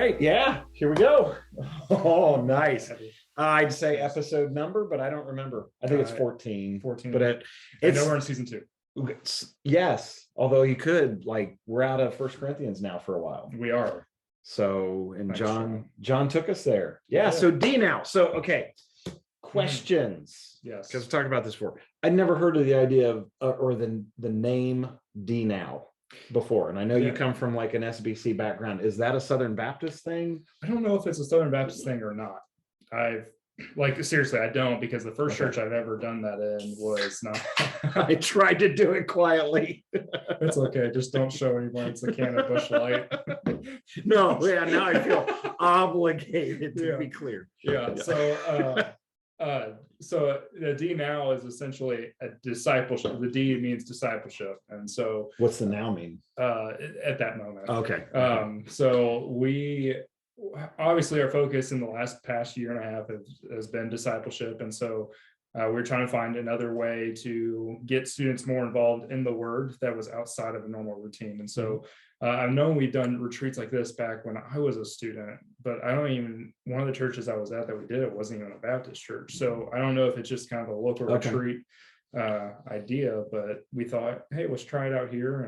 right, yeah, here we go. Oh, nice. I'd say episode number, but I don't remember. I think it's 14. 14. But I know we're in season 2. Yes, although you could, like, we're out of First Corinthians now for a while. We are. So, and Thanks, John took us there. Yeah, so DNOW. So, okay, questions. Yes. Because we talked about this before. I'd never heard of the idea of, or the name DNOW before. And I know you come from like an SBC background. Is that a Southern Baptist thing? I don't know if it's a Southern Baptist thing or not. Seriously, I don't, because the first church I've ever done that in was not. I tried to do it quietly. It's okay. Just don't show anyone it's a can of Busch Light. No, yeah, now I feel obligated to be clear. Yeah. So the D now is essentially a discipleship. The D means discipleship. And so what's the now mean? At that moment. Okay. So we obviously our focus in the past year and a half has been discipleship. And so we're trying to find another way to get students more involved in the word that was outside of a normal routine. And so I've known we've done retreats like this back when I was a student, but one of the churches I was at that we did it wasn't even a Baptist church. So I don't know if it's just kind of a local retreat idea, but we thought, hey, let's try it out here.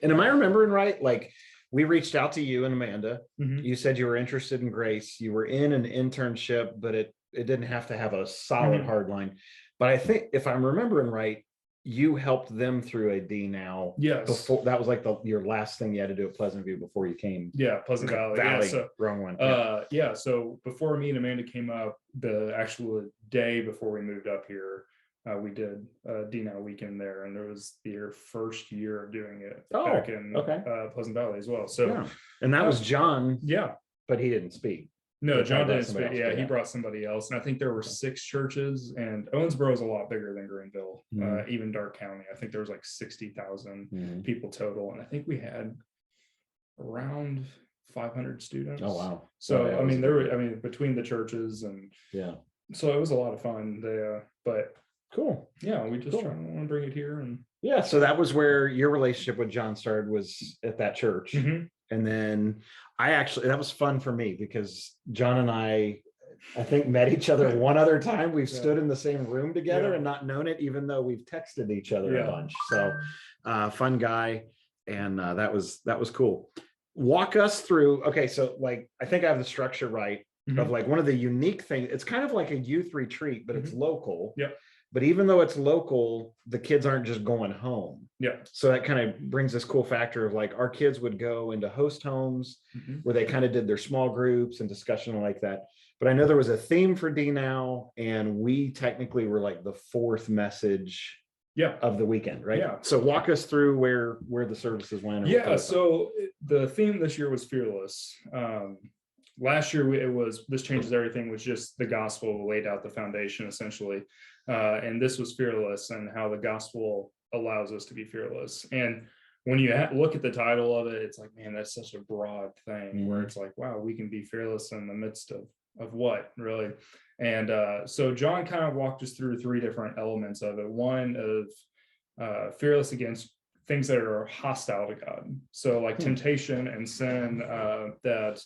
And am I remembering right? Like, we reached out to you and Amanda. Mm-hmm. You said you were interested in Grace. You were in an internship, but it didn't have to have a solid hard line. But I think if I'm remembering right, you helped them through a DNOW. Yes. Before that was like your last thing you had to do at Pleasant View before you came. Yeah, Pleasant Valley. Yeah, so, wrong one. So before me and Amanda came up, the actual day before we moved up here, we did a DNOW weekend there, and there was their first year of doing it back in Pleasant Valley as well. So, and that was John. Yeah, but he didn't speak. No, John didn't speak. He brought somebody else, and I think there were 6 churches. And Owensboro is a lot bigger than Greenville, even Dark County. I think there was like 60,000 people total, and I think we had around 500 students. Oh wow! So between the churches and so it was a lot of fun. But cool. Yeah, we just want to bring it here. And so that was where your relationship with John started, was at that church. And then that was fun for me because John and I think met each other one other time. We've stood in the same room together and not known it, even though we've texted each other a bunch. So fun guy. And that was cool. Walk us through. Okay. So like, I think I have the structure right of like one of the unique things. It's kind of like a youth retreat, but it's local. Yep. But even though it's local, the kids aren't just going home. Yeah. So that kind of brings this cool factor of like our kids would go into host homes where they kind of did their small groups and discussion like that. But I know there was a theme for DNOW, and we technically were like the 4th message of the weekend, right? Yeah. So walk us through where the services went. So the theme this year was fearless. Last year it was This Changes Everything, was just the gospel laid out the foundation essentially. And this was fearless, and how the gospel allows us to be fearless. And when you look at the title of it, it's like, man, that's such a broad thing where it's like, wow, we can be fearless in the midst of what really. And so John kind of walked us through 3 different elements of it. One of fearless against things that are hostile to God. So like temptation and sin, that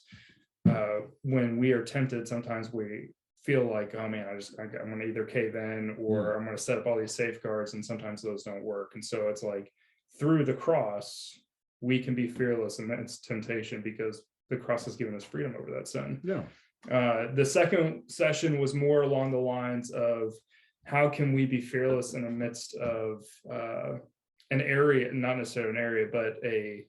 when we are tempted, sometimes we feel like, oh man, I'm going to either cave in or I'm going to set up all these safeguards, and sometimes those don't work. And so it's like through the cross, we can be fearless amidst temptation because the cross has given us freedom over that sin. Yeah. The second session was more along the lines of how can we be fearless in the midst of an area, not necessarily an area, but a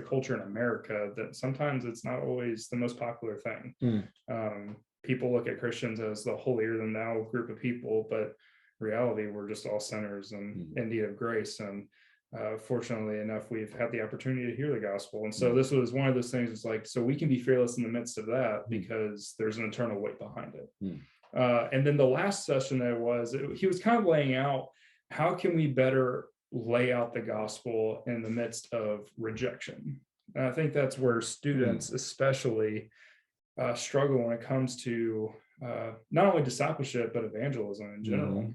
culture in America that sometimes it's not always the most popular thing. People look at Christians as the holier than thou group of people, but reality, we're just all sinners and in need of grace. And fortunately enough, we've had the opportunity to hear the gospel. And so this was one of those things. It's like, so we can be fearless in the midst of that because there's an eternal weight behind it. And then the last session he was kind of laying out, how can we better lay out the gospel in the midst of rejection? And I think that's where students especially struggle when it comes to not only discipleship, but evangelism in general.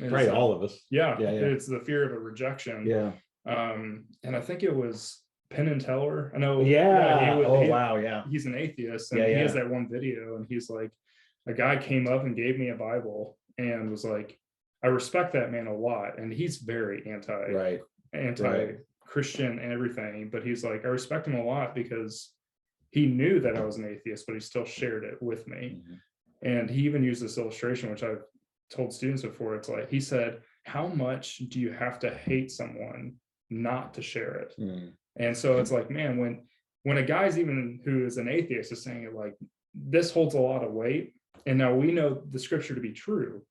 Right, all of us. It's the fear of a rejection. Yeah. And I think it was Penn and Teller. I know. Yeah. Wow. Yeah. He's an atheist, and Yeah. he Yeah. has that one video, and he's like, a guy came up and gave me a Bible and was like, I respect that man a lot, and he's very Right. Christian and everything, but he's like, I respect him a lot because he knew that I was an atheist, but he still shared it with me. And he even used this illustration, which I've told students before. It's like, he said, how much do you have to hate someone not to share it? And so it's like, man, when a guy's even who is an atheist is saying it, like, this holds a lot of weight, and now we know the scripture to be true,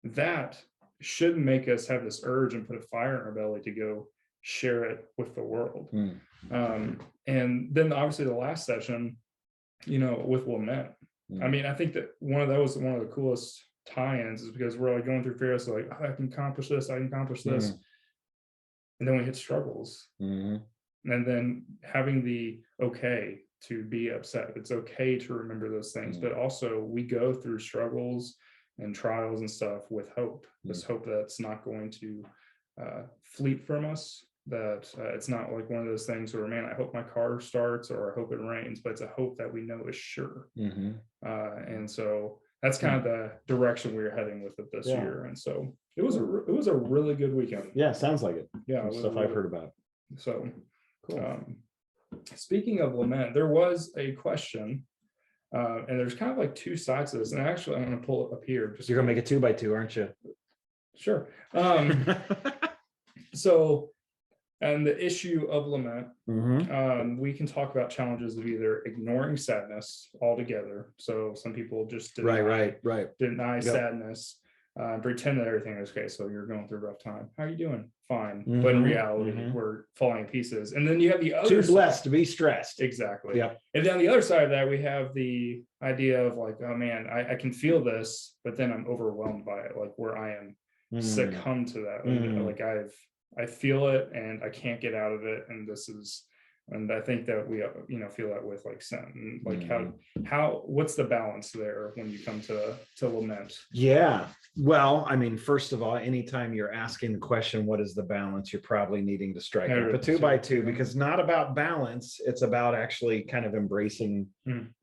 that should make us have this urge and put a fire in our belly to go share it with the world. And then obviously the last session, with lament. I mean, I think that one of the coolest tie-ins is because we're like going through fears, like, oh, I can accomplish this, and then we hit struggles, and then having the okay to be upset. It's okay to remember those things, but also we go through struggles and trials and stuff with hope. This hope that's not going to fleet from us, that it's not like one of those things where, man, I hope my car starts or I hope it rains, but it's a hope that we know is sure. And so that's kind of the direction we were heading with it this year. And so it was a really good weekend. Yeah, sounds like it. Yeah, stuff I've heard about. So cool. Speaking of lament, there was a question, and there's kind of like two sides to this. And actually, I'm going to pull it up here. You're going to make it 2x2, aren't you? Sure. So, and the issue of lament, we can talk about challenges of either ignoring sadness altogether. So some people just deny sadness, pretend that everything is okay. So you're going through a rough time. How are you doing? Fine. But in reality, we're falling to pieces. And then you have the other too blessed to be stressed. Exactly. Yeah. And then on the other side of that, we have the idea of like, oh man, I can feel this, but then I'm overwhelmed by it, like where I am succumb to that. Like I feel it and I can't get out of it. And I think that we, feel that with like sin, and like what's the balance there when you come to lament? Yeah. Well, I mean, first of all, anytime you're asking the question, what is the balance, you're probably needing to strike up a 2x2, because not about balance. It's about actually kind of embracing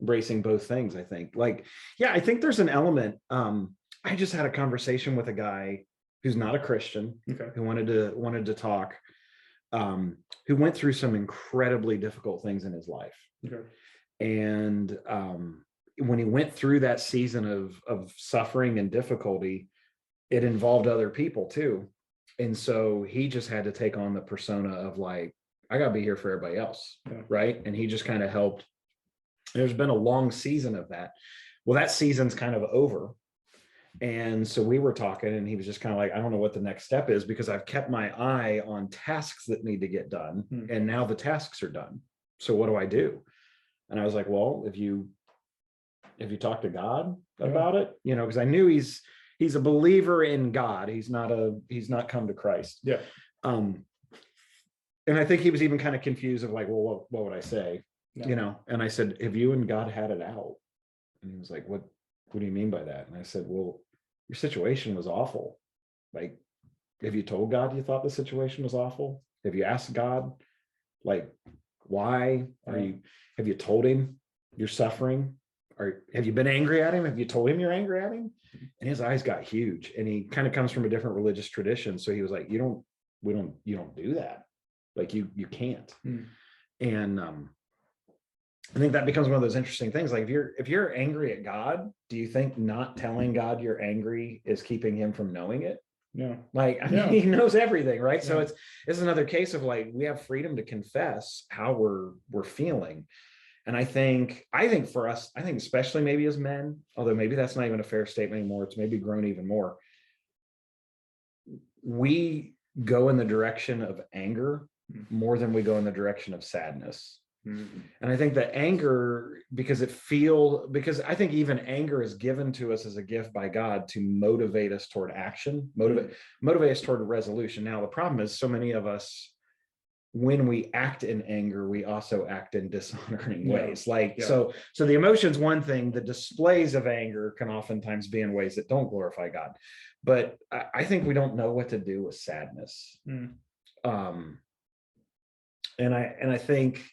both things. I think I think there's an element. I just had a conversation with a guy who's not a Christian, who wanted to talk, who went through some incredibly difficult things in his life. And when he went through that season of suffering and difficulty, it involved other people too. And so he just had to take on the persona of like, I gotta be here for everybody else. Right. And he just kind of helped. There's been a long season of that. Well, that season's kind of over. And so we were talking, and he was just kind of like, I don't know what the next step is, because I've kept my eye on tasks that need to get done. And now the tasks are done. So what do I do? And I was like, well, if you talk to God about it, because I knew he's a believer in God. He's not come to Christ. Yeah. And I think he was even kind of confused of like, well, what would I say? No. And I said, have you and God had it out? And he was like, what do you mean by that? And I said, well, your situation was awful. Like, have you told God you thought the situation was awful? Have you asked God, like, why have you told him you're suffering? Or have you been angry at him? Have you told him you're angry at him? And his eyes got huge, and he kind of comes from a different religious tradition. So he was like, you don't do that. Like you can't. And I think that becomes one of those interesting things. Like if you're angry at God, do you think not telling God you're angry is keeping him from knowing it? No. Like, I mean, he knows everything, right? So it's another case of like, we have freedom to confess how we're feeling. And I think for us, I think especially maybe as men, although maybe that's not even a fair statement anymore, it's maybe grown even more. We go in the direction of anger more than we go in the direction of sadness. And I think that anger, because I think even anger is given to us as a gift by God to motivate us toward action, motivate us toward a resolution. Now, the problem is so many of us, when we act in anger, we also act in dishonoring ways. So the emotion's one thing. The displays of anger can oftentimes be in ways that don't glorify God. But I think we don't know what to do with sadness. And I think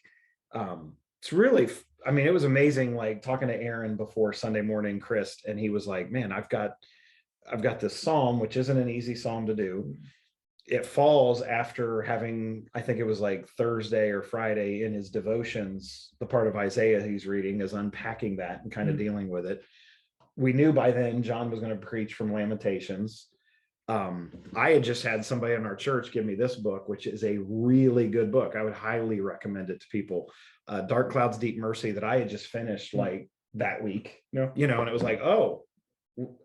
it's really, I mean, it was amazing, like talking to Aaron before Sunday morning, Chris, and he was like, man, I've got this psalm, which isn't an easy psalm to do. It falls after having, I think it was like Thursday or Friday in his devotions, the part of Isaiah he's reading is unpacking that and kind of dealing with it. We knew by then John was going to preach from Lamentations. I had just had somebody in our church give me this book, which is a really good book. I would highly recommend it to people. Dark Clouds, Deep Mercy, that I had just finished like that week, and it was like, oh,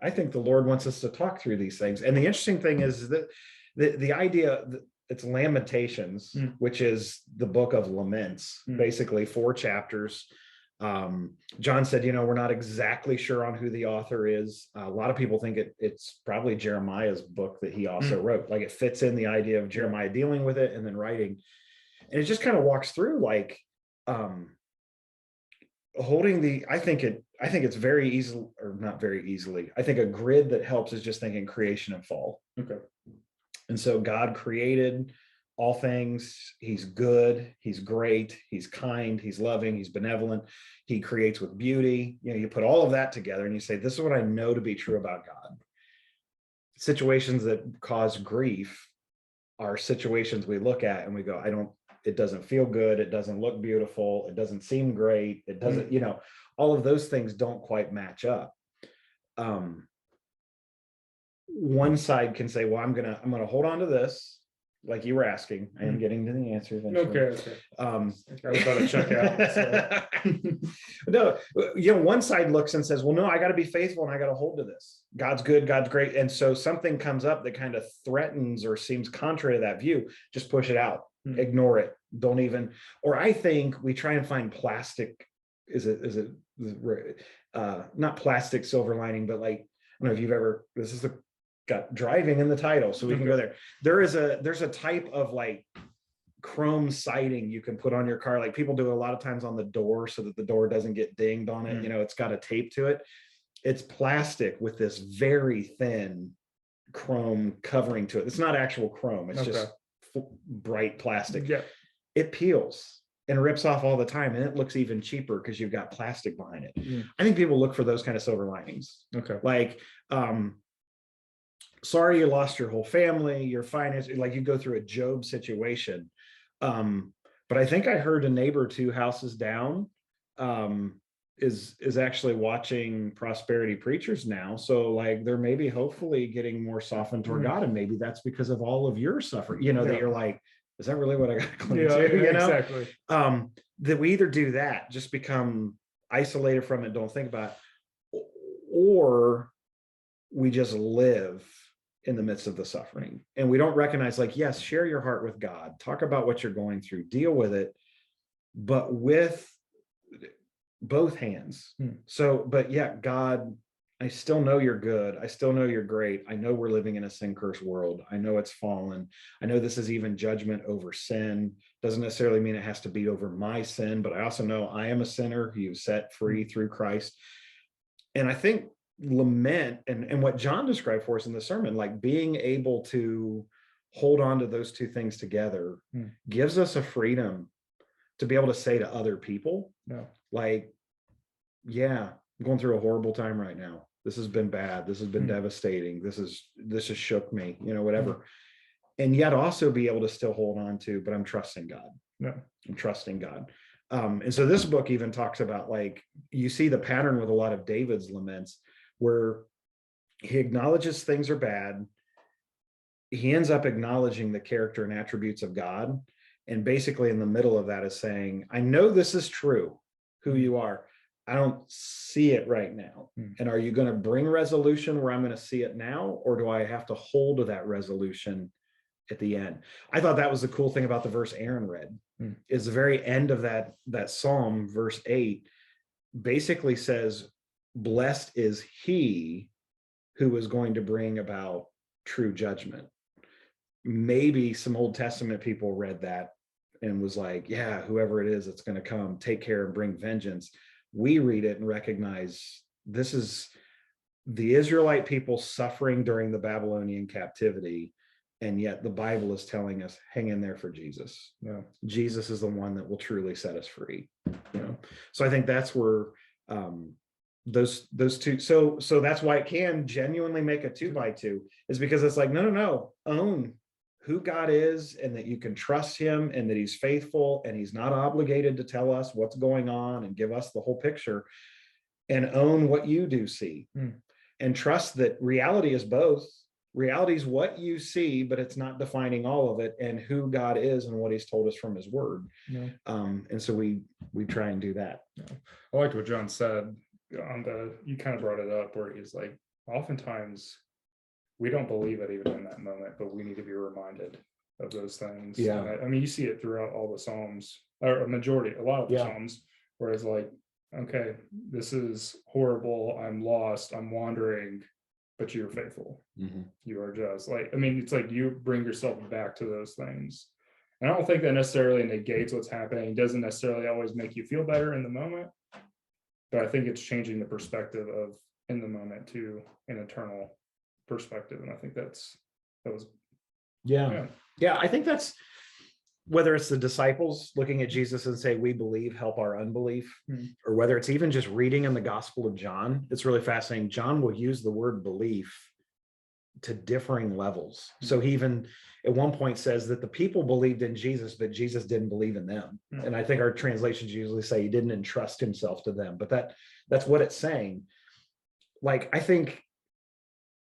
I think the Lord wants us to talk through these things. And the interesting thing is that the idea that it's Lamentations, which is the book of laments, basically 4 chapters. John said, we're not exactly sure on who the author is. A lot of people think it's probably Jeremiah's book that he also wrote. Like it fits in the idea of Jeremiah dealing with it and then writing. And it just kind of walks through like holding the, I think it's very easy, or not very easily. I think a grid that helps is just thinking creation and fall. Okay. And so God created all things. He's good. He's great. He's kind. He's loving. He's benevolent. He creates with beauty. You put all of that together and you say, this is what I know to be true about God. Situations that cause grief are situations we look at and we go, it doesn't feel good. It doesn't look beautiful. It doesn't seem great. It doesn't, all of those things don't quite match up. One side can say, well, I'm going to hold on to this. Like you were asking, I am getting to the answer eventually. Okay. I was about to check out. So. No, one side looks and says, well, no, I got to be faithful and I got to hold to this. God's good, God's great. And so something comes up that kind of threatens or seems contrary to that view, just push it out, ignore it. Don't even, or I think we try and find plastic, not plastic silver lining, but like, I don't know if you've ever, this is got driving in the title, so we can go there. There's a type of like chrome siding you can put on your car, like people do a lot of times on the door so that the door doesn't get dinged on it. It's got a tape to it. It's plastic with this very thin chrome covering to it. It's not actual chrome. It's just bright plastic. It peels and rips off all the time, and it looks even cheaper because you've got plastic behind it. I think people look for those kind of silver linings. Like sorry you lost your whole family, your finances, like you go through a Job situation. But I think I heard a neighbor 2 houses down is actually watching prosperity preachers now. So like they're maybe hopefully getting more softened toward God, and maybe that's because of all of your suffering, that you're like, is that really what I got to cling to? Exactly. That we either do that, just become isolated from it, don't think about it, or we just live in the midst of the suffering and we don't recognize, like, yes, share your heart with God, talk about what you're going through, deal with it, but with both hands. So, but yeah, God, I still know you're good. I still know you're great. I know we're living in a sin-cursed world. I know it's fallen. I know this is even judgment over sin. Doesn't necessarily mean it has to be over my sin, but I also know I am a sinner who was set free through Christ. And I think lament and what John described for us in the sermon, like being able to hold on to those two things together gives us a freedom to be able to say to other people, like, yeah, I'm going through a horrible time right now. This has been bad. This has been devastating. This has shook me, whatever. And yet also be able to still hold on to, but I'm trusting God. I'm trusting God. And so this book even talks about, like, you see the pattern with a lot of David's laments where he acknowledges things are bad. He ends up acknowledging the character and attributes of God. And basically in the middle of that is saying, I know this is true, who you are. I don't see it right now. And are you going to bring resolution where I'm going to see it now? Or do I have to hold to that resolution at the end? I thought that was the cool thing about the verse Aaron read, is the very end of that Psalm, verse 8, basically says, blessed is he who is going to bring about true judgment. Maybe some Old Testament people read that and was like, yeah, whoever it is that's going to come, take care and bring vengeance. We read it and recognize this is the Israelite people suffering during the Babylonian captivity. And yet the Bible is telling us, hang in there for Jesus. Yeah. Jesus is the one that will truly set us free. So I think that's where those two. So that's why it can genuinely make a 2x2, is because it's like, no, own who God is, and that you can trust him, and that he's faithful, and he's not obligated to tell us what's going on and give us the whole picture, and own what you do see, and trust that reality is both. Reality is what you see, but it's not defining all of it, and who God is and what he's told us from his word. And so we try and do that. I liked what John said you kind of brought it up, where he's like, oftentimes we don't believe it even in that moment, but we need to be reminded of those things. I mean, you see it throughout all the Psalms, or a lot of the Psalms, where it's like, okay, this is horrible, I'm lost, I'm wandering, but you're faithful. You are just like, I mean, it's like you bring yourself back to those things. And I don't think that necessarily negates what's happening. It doesn't necessarily always make you feel better in the moment, but I think it's changing the perspective of in the moment to an eternal perspective. And I think that was I think that's, whether it's the disciples looking at Jesus and say, we believe, help our unbelief, or whether it's even just reading in the Gospel of John, it's really fascinating. John will use the word belief to differing levels. So he even at one point says that the people believed in Jesus, but Jesus didn't believe in them. And I think our translations usually say he didn't entrust himself to them, but that's what it's saying. Like, I think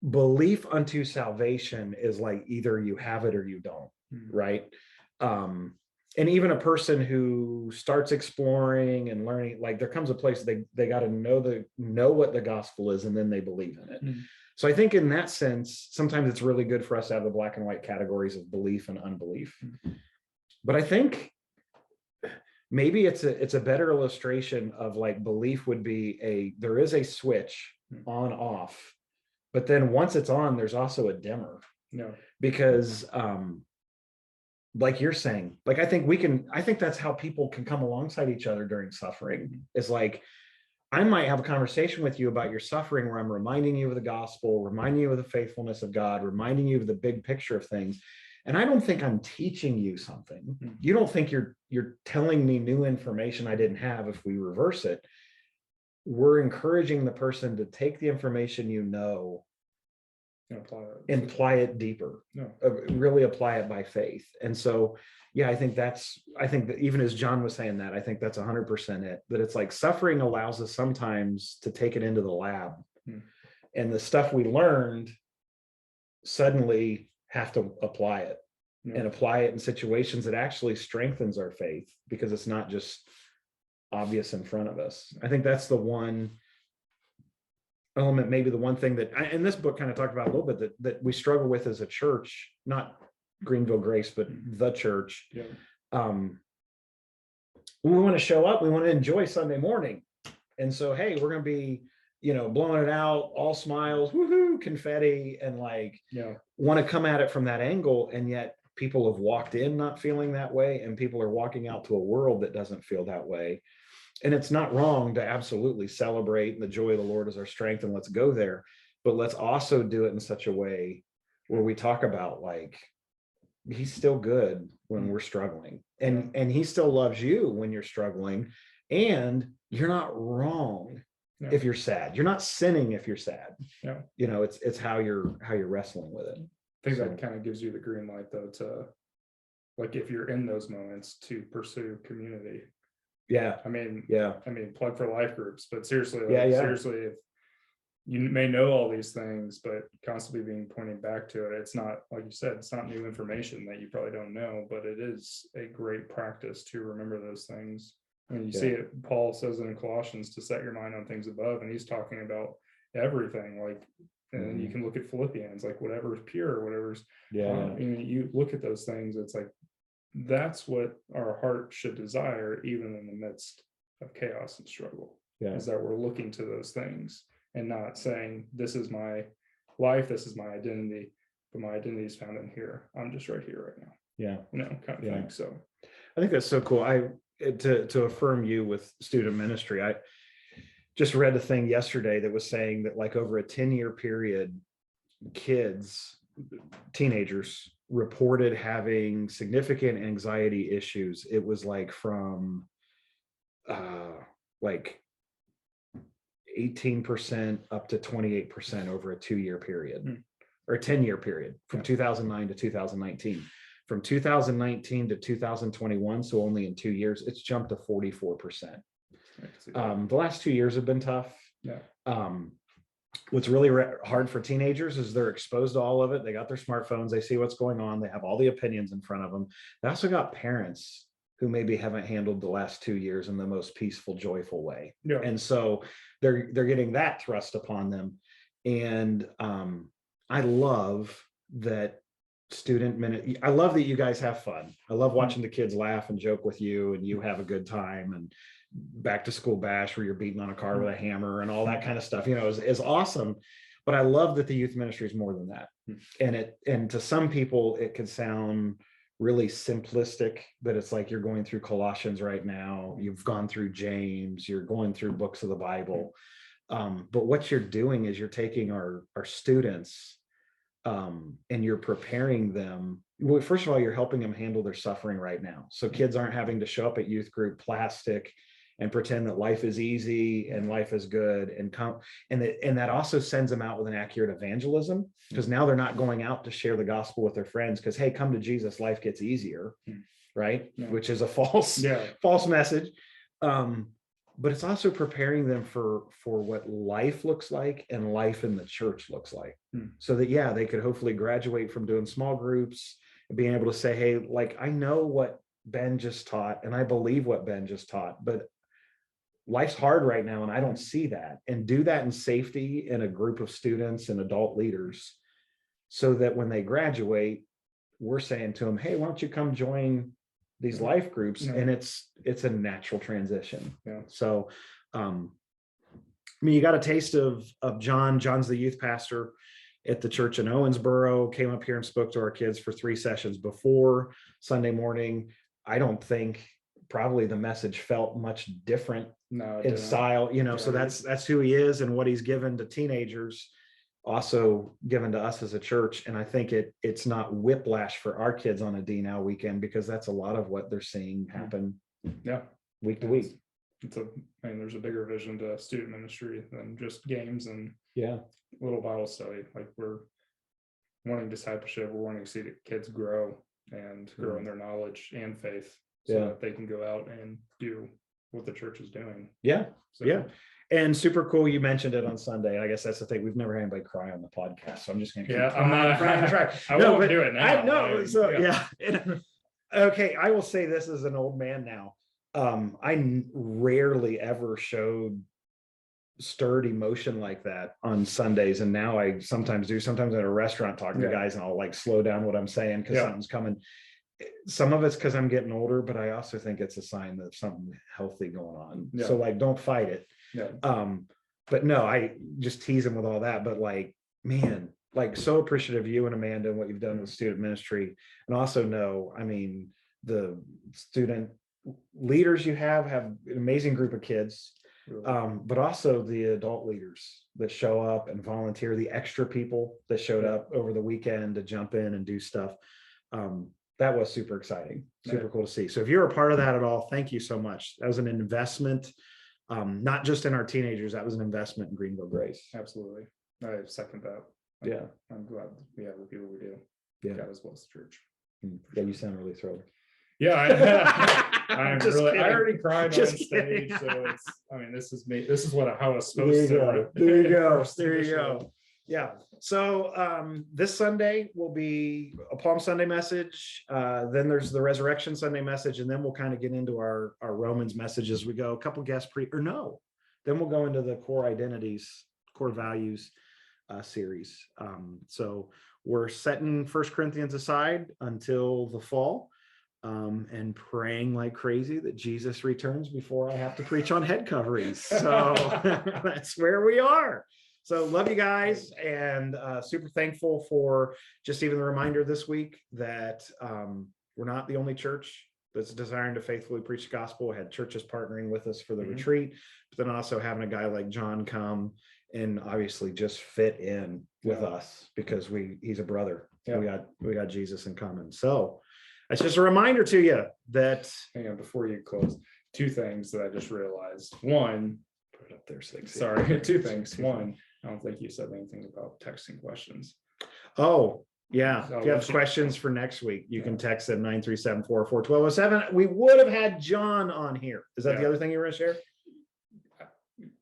belief unto salvation is like, either you have it or you don't, right? And even a person who starts exploring and learning, like, there comes a place they got to know what the gospel is, and then they believe in it. So I think in that sense, sometimes it's really good for us to have the black and white categories of belief and unbelief. But I think maybe it's a better illustration of, like, belief would be there is a switch on off, but then once it's on, there's also a dimmer. Because like you're saying, like, I think that's how people can come alongside each other during suffering. Is like, I might have a conversation with you about your suffering where I'm reminding you of the gospel, reminding you of the faithfulness of God, reminding you of the big picture of things. And I don't think I'm teaching you something. You don't think you're telling me new information I didn't have. If we reverse it, we're encouraging the person to take the information and apply it deeper, really apply it by faith. And so, I think that even as John was saying that, I think that's 100% it, that it's like suffering allows us sometimes to take it into the lab, and the stuff we learned suddenly have to apply it, and apply it in situations that actually strengthens our faith, because it's not just obvious in front of us. I think that's the one element, maybe the one thing that in this book kind of talked about a little bit, that we struggle with as a church, not Greenville Grace, but the church. We want to show up, we want to enjoy Sunday morning, and so, hey, we're going to be blowing it out, all smiles, woohoo, confetti, and want to come at it from that angle. And yet people have walked in not feeling that way, and people are walking out to a world that doesn't feel that way. And it's not wrong to absolutely celebrate, and the joy of the Lord is our strength, and let's go there. But let's also do it in such a way where we talk about, like, he's still good when we're struggling, and he still loves you when you're struggling, and you're not wrong if you're sad. You're not sinning if you're sad. It's how you're wrestling with it. I think that kind of gives you the green light, though, to, like, if you're in those moments, to pursue community. I mean, plug for life groups, but seriously, seriously, if you may know all these things, but constantly being pointing back to it, it's not, like you said, it's not new information that you probably don't know, but it is a great practice to remember those things. I mean, you see it, Paul says in Colossians to set your mind on things above, and he's talking about everything, like, and then you can look at Philippians, like, whatever is pure, whatever's, you look at those things, it's like, that's what our heart should desire, even in the midst of chaos and struggle, is that we're looking to those things and not saying, this is my life, this is my identity, but my identity is found in here. I'm just right here right now. Kind of thing. So I think that's so cool. To affirm you with student ministry, I just read a thing yesterday that was saying that, like, over a 10-year period, teenagers reported having significant anxiety issues. It was like from like 18% up to 28% over a 2-year period or a 10-year period from 2009 to 2019. From 2019 to 2021, so only in 2 years, it's jumped to 44%. The last 2 years have been tough. What's really hard for teenagers is they're exposed to all of it. They got their smartphones, they see what's going on, they have all the opinions in front of them. They also got parents who maybe haven't handled the last 2 years in the most peaceful, joyful way. And so they're getting that thrust upon them. And I love that I love that you guys have fun. I love watching the kids laugh and joke with you, and you have a good time, and back to school bash where you're beating on a car with a hammer and all that kind of stuff, is awesome. But I love that the youth ministry is more than that. And to some people it could sound really simplistic, that it's like you're going through Colossians right now, you've gone through James, you're going through books of the Bible. But what you're doing is you're taking our students and you're preparing them. Well, first of all, you're helping them handle their suffering right now. So kids aren't having to show up at youth group plastic and pretend that life is easy and life is good, and that also sends them out with an accurate evangelism, because now they're not going out to share the gospel with their friends because, hey, come to Jesus, life gets easier, right? Which is a false message. But it's also preparing them for what life looks like and life in the church looks like, so that they could hopefully graduate from doing small groups and being able to say, hey, like, I know what Ben just taught and I believe what Ben just taught, but life's hard right now and I don't see that, and do that in safety in a group of students and adult leaders, so that when they graduate, we're saying to them, hey, why don't you come join these life groups? And it's a natural transition. So I mean, you got a taste of John's the youth pastor at the church in Owensboro, came up here and spoke to our kids for 3 sessions before Sunday morning. I don't think probably the message felt much different in style, so that's who he is, and what he's given to teenagers also given to us as a church. And I think it's not whiplash for our kids on a DNOW weekend, because that's a lot of what they're seeing happen week to week. There's a bigger vision to student ministry than just games and little Bible study. Like, we're wanting discipleship, we're wanting to see the kids grow and grow in their knowledge and faith, so that they can go out and do what the church is doing. And super cool. You mentioned it on Sunday. I guess that's the thing. We've never had anybody cry on the podcast, so I'm just going to keep I won't do it now. I know. Okay. I will say this as an old man now. I rarely ever showed stirred emotion like that on Sundays, and now I sometimes do. Sometimes at a restaurant talking to guys, and I'll like slow down what I'm saying because something's coming. Some of it's because I'm getting older, but I also think it's a sign that something healthy going on. So like, don't fight it. But no, I just tease him with all that. But like, man, like, so appreciative of you and Amanda and what you've done with student ministry. And also the student leaders you have an amazing group of kids, but also the adult leaders that show up and volunteer, the extra people that showed up over the weekend to jump in and do stuff. That was super exciting, super cool to see. So if you're a part of that at all, thank you so much. That was an investment, not just in our teenagers, that was an investment in Greenville Grace. Absolutely. I second that. I'm glad we have the people we do. God as well as the church. Yeah, you sound really thrilled. I'm really kidding. I already cried on stage, so this is me. This is how it's supposed to. There you go. Yeah. So this Sunday will be a Palm Sunday message. Then there's the Resurrection Sunday message, and then we'll kind of get into our Romans message as we go. A couple guest then we'll go into the core identities, core values series. So we're setting 1 Corinthians aside until the fall, and praying like crazy that Jesus returns before I have to preach on head coverings. So that's where we are. So love you guys, and super thankful for just even the reminder this week that we're not the only church that's desiring to faithfully preach the gospel. We had churches partnering with us for the retreat, but then also having a guy like John come and obviously just fit in with us because he's a brother We got Jesus in common. So that's just a reminder to you that. Hang on, before you close, two things that I just realized. One, Put it up there. sorry, two things. One, I don't think you said anything about texting questions. Oh, yeah. So If you have questions for next week, you can text at 937-444-1207. We would have had John on here. Is that the other thing you were going to share?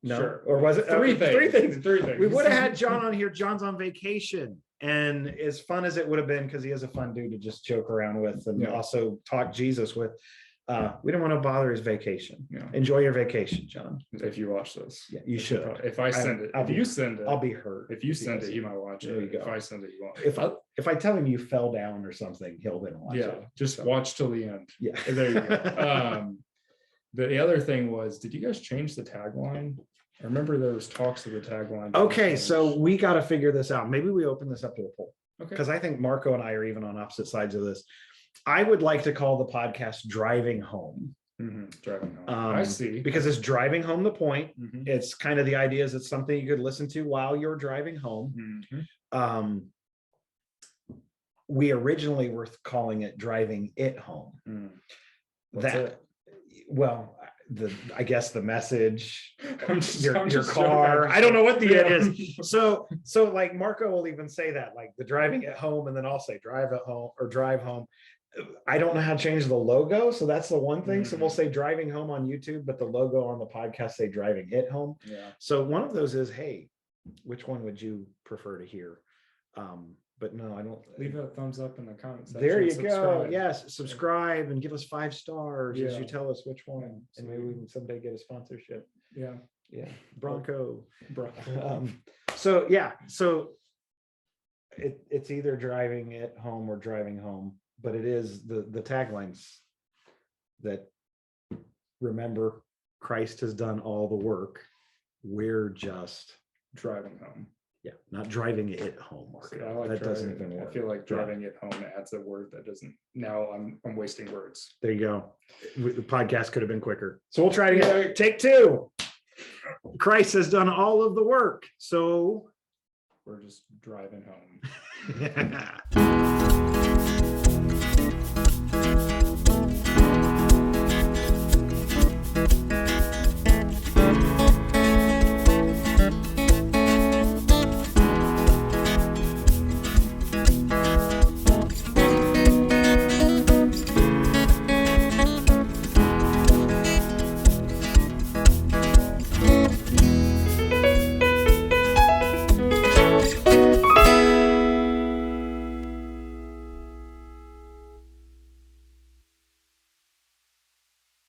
No, Sure. or was it Three things? We would have had John on here. John's on vacation, and as fun as it would have been, because he is a fun dude to just joke around with and also talk Jesus with. We don't want to bother his vacation. Enjoy your vacation, John. If you watch this, you should. If I send it, if you send it, I'll be hurt. If you send it, you might watch it. There you go. If I send it, you won't. If I tell him you fell down or something, he'll then watch it. Just watch till the end. Yeah, there you go. The other thing was, did you guys change the tagline? I remember there was talks of the tagline. Okay, so we got to figure this out. Maybe we open this up to a poll. Okay. Because I think Marco and I are even on opposite sides of this. I would like to call the podcast Driving Home. Driving home. I see. Because it's driving home the point. It's kind of the idea is it's something you could listen to while you're driving home. We originally were calling it Driving It Home. I guess the message, your car. I don't know what the it is. So like Marco will even say that, like the driving at home, and then I'll say drive at home or drive home. I don't know how to change the logo, so that's the one thing. So we'll say driving home on YouTube, but the logo on the podcast say driving it home. So one of those is, hey, which one would you prefer to hear? But no, I don't. Leave a thumbs up in the comments section. There you go. Yes, subscribe and give us 5 stars as you tell us which one, and maybe we can someday get a sponsorship. Yeah, Bronco. So it's either driving it home or driving home, but it is the taglines that remember Christ has done all the work. We're just driving home. Yeah, not driving it home. See, I like that doesn't even work. I feel like driving it home adds a word that doesn't. Now I'm wasting words. There you go. The podcast could have been quicker. So we'll try to get take 2. Christ has done all of the work. So we're just driving home.